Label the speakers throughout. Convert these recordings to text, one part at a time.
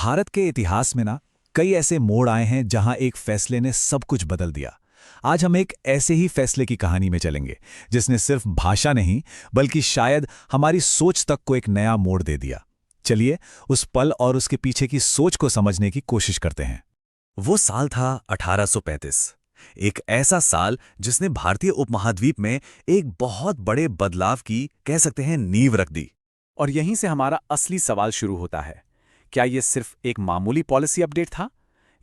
Speaker 1: भारत के इतिहास में ना कई ऐसे मोड़ आए हैं जहां एक फैसले ने सब कुछ बदल दिया। आज हम एक ऐसे ही फैसले की कहानी में चलेंगे जिसने सिर्फ भाषा नहीं बल्कि शायद हमारी सोच तक को एक नया मोड़ दे दिया। चलिए उस पल और उसके पीछे की सोच को समझने की कोशिश करते हैं। वो साल था 1835, एक ऐसा साल जिसने भारतीय उपमहाद्वीप में एक बहुत बड़े बदलाव की कह सकते हैं नींव रख दी।
Speaker 2: और यहीं से हमारा असली सवाल शुरू होता है। क्या ये सिर्फ एक मामूली पॉलिसी अपडेट था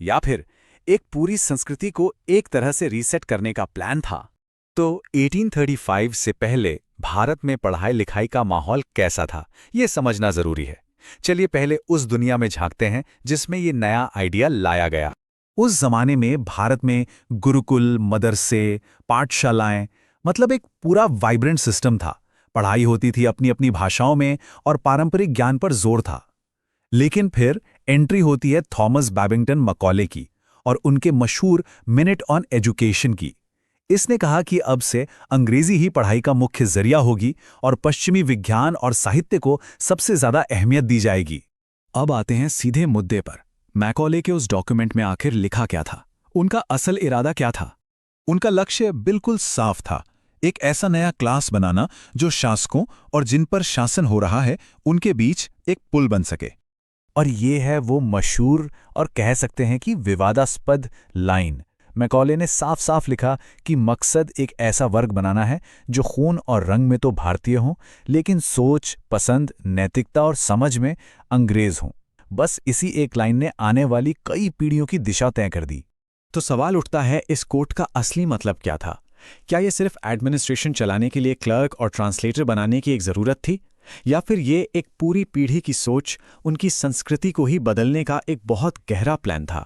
Speaker 2: या फिर एक पूरी संस्कृति को एक तरह से रीसेट करने का प्लान था?
Speaker 1: तो 1835 से पहले भारत में पढ़ाई लिखाई का माहौल कैसा था, ये समझना जरूरी है। चलिए पहले उस दुनिया में झांकते हैं जिसमें ये नया आइडिया लाया गया। उस जमाने में भारत में गुरुकुल, मदरसे, पाठशालाएं मतलब एक पूरा वाइब्रेंट सिस्टम था। पढ़ाई होती थी अपनी अपनी भाषाओं में और पारंपरिक ज्ञान पर जोर था। लेकिन फिर एंट्री होती है थॉमस बैबिंगटन मकॉले की और उनके मशहूर मिनट ऑन एजुकेशन की। इसने कहा कि अब से अंग्रेजी ही पढ़ाई का मुख्य जरिया होगी और पश्चिमी विज्ञान और साहित्य को सबसे ज्यादा अहमियत दी जाएगी। अब आते हैं सीधे मुद्दे पर। मैकॉले के उस डॉक्यूमेंट में आखिर लिखा क्या था? उनका असल इरादा क्या था? उनका लक्ष्य बिल्कुल साफ था, एक ऐसा नया क्लास बनाना जो शासकों और जिन पर शासन हो रहा है उनके बीच एक पुल बन सके। और ये है वो मशहूर और कह सकते हैं कि विवादास्पद लाइन। मैकॉले ने साफ साफ लिखा कि मकसद एक ऐसा वर्ग बनाना है जो खून और रंग में तो भारतीय हों लेकिन सोच, पसंद, नैतिकता और समझ में अंग्रेज हों। बस इसी एक लाइन ने आने वाली कई पीढ़ियों की दिशा तय कर दी। तो सवाल उठता है, इस कोट का असली मतलब क्या था? क्या ये सिर्फ एडमिनिस्ट्रेशन चलाने के लिए क्लर्क और ट्रांसलेटर बनाने की एक ज़रूरत थी, या फिर ये एक पूरी पीढ़ी की सोच, उनकी संस्कृति को ही बदलने का एक बहुत गहरा प्लान था?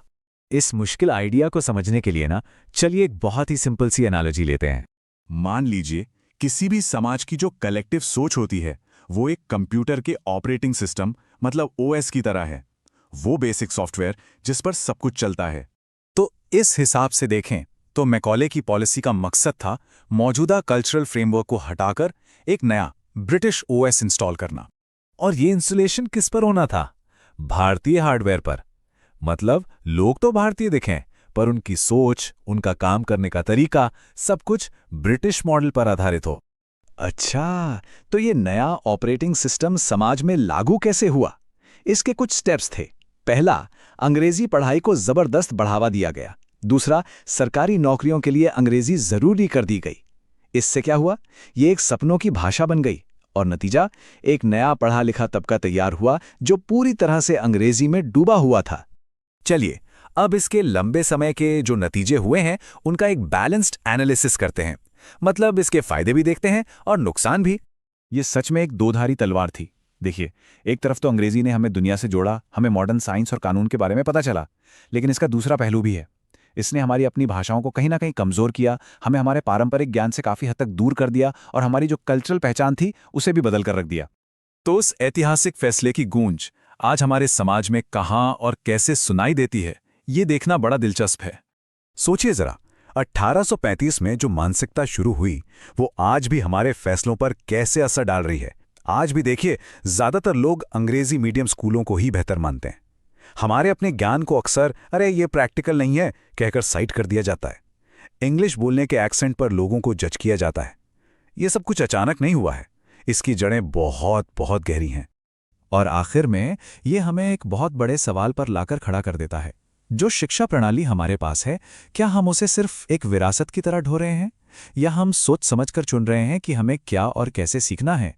Speaker 1: इस मुश्किल आइडिया को समझने के लिए ना चलिए एक बहुत ही सिंपल सी एनालॉजी लेते हैं।
Speaker 3: मान लीजिए किसी भी समाज की जो कलेक्टिव सोच होती है वो एक कंप्यूटर के ऑपरेटिंग सिस्टम मतलब ओएस की तरह है, वो बेसिक सॉफ्टवेयर जिस पर सब कुछ चलता है।
Speaker 1: तो इस हिसाब से देखें तो मैकॉले की पॉलिसी का मकसद था मौजूदा कल्चरल फ्रेमवर्क को हटाकर एक नया ब्रिटिश ओएस इंस्टॉल करना। और ये इंस्टॉलेशन किस पर होना था? भारतीय हार्डवेयर पर। मतलब लोग तो भारतीय दिखें पर उनकी सोच, उनका काम करने का तरीका सब कुछ ब्रिटिश मॉडल पर आधारित हो। अच्छा, तो ये नया ऑपरेटिंग सिस्टम समाज में लागू कैसे हुआ? इसके कुछ स्टेप्स थे। पहला, अंग्रेजी पढ़ाई को जबरदस्त बढ़ावा दिया गया। दूसरा, सरकारी नौकरियों के लिए अंग्रेजी जरूरी कर दी गई। इससे क्या हुआ? ये एक सपनों की भाषा बन गई और नतीजा, एक नया पढ़ा लिखा तबका तैयार हुआ जो पूरी तरह से अंग्रेजी में डूबा हुआ था। चलिए अब इसके लंबे समय के जो नतीजे हुए हैं उनका एक बैलेंस्ड एनालिसिस करते हैं। मतलब इसके फायदे भी देखते हैं और नुकसान भी। ये सच में एक दोधारी तलवार थी। देखिए, एक तरफ तो अंग्रेजी ने हमें दुनिया से जोड़ा, हमें मॉडर्न साइंस और कानून के बारे में पता चला, लेकिन इसका दूसरा पहलू भी है। इसने हमारी अपनी भाषाओं को कहीं ना कहीं कमजोर किया, हमें हमारे पारंपरिक ज्ञान से काफी हद तक दूर कर दिया और हमारी जो कल्चरल पहचान थी उसे भी बदल कर रख दिया। तो उस ऐतिहासिक फैसले की गूंज आज हमारे समाज में कहां और कैसे सुनाई देती है, ये देखना बड़ा दिलचस्प है। सोचिए जरा, 1835 में जो मानसिकता शुरू हुई वो आज भी हमारे फैसलों पर कैसे असर डाल रही है। आज भी देखिए, ज्यादातर लोग अंग्रेजी मीडियम स्कूलों को ही बेहतर मानते हैं। हमारे अपने ज्ञान को अक्सर अरे ये प्रैक्टिकल नहीं है कहकर साइड कर दिया जाता है। इंग्लिश बोलने के एक्सेंट पर लोगों को जज किया जाता है। ये सब कुछ अचानक नहीं हुआ है, इसकी जड़ें बहुत बहुत गहरी हैं। और आखिर में ये हमें एक बहुत बड़े सवाल पर लाकर खड़ा कर देता है। जो शिक्षा प्रणाली हमारे पास है, क्या हम उसे सिर्फ एक विरासत की तरह ढो रहे हैं, या हम सोच समझकर चुन रहे हैं कि हमें क्या और कैसे सीखना है?